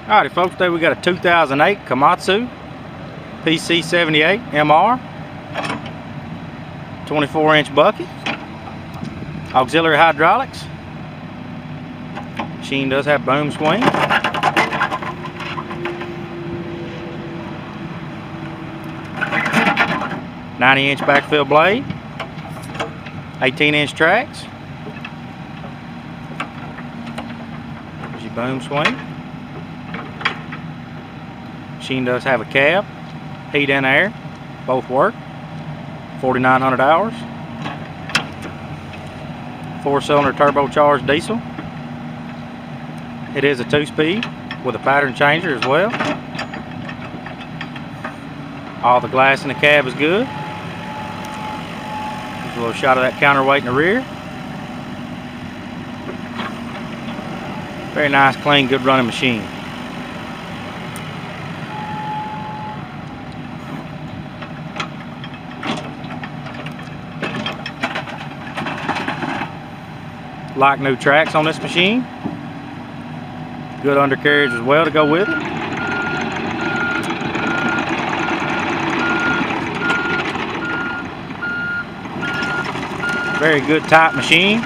Alrighty folks, today we got a 2008 Komatsu Pc78Mr 24-inch bucket, auxiliary hydraulics. Machine does have boom swing. "90-inch backfill blade, 18-inch tracks. There's your boom swing. Machine does have a cab, heat and air, both work. 4,900 hours. 4-cylinder turbocharged diesel. It is a 2-speed with a pattern changer as well. All the glass in the cab is good. There's a little shot of that counterweight in the rear. Very nice, clean, good running machine. Like new tracks on this machine. Good undercarriage as well to go with it. Very good tight machine.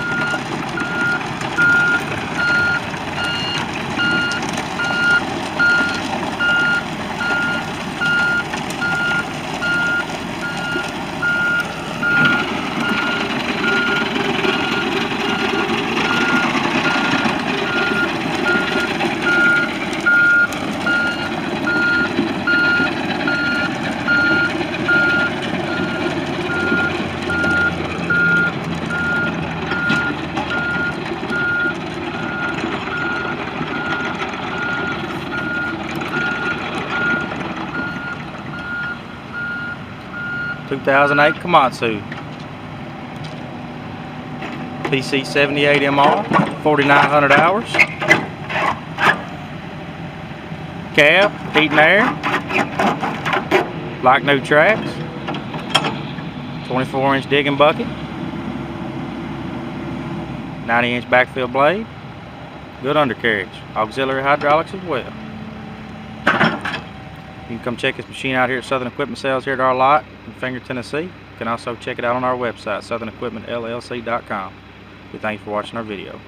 '08 Komatsu Pc78Mr, 4,900 hours. Cab, heat and air, like new tracks. 24-inch digging bucket, 90-inch backfill blade, good undercarriage, auxiliary hydraulics as well. You can come check this machine out here at Southern Equipment Sales here at our lot in Finger, Tennessee. You can also check it out on our website, southernequipmentllc.com. We thank you for watching our video.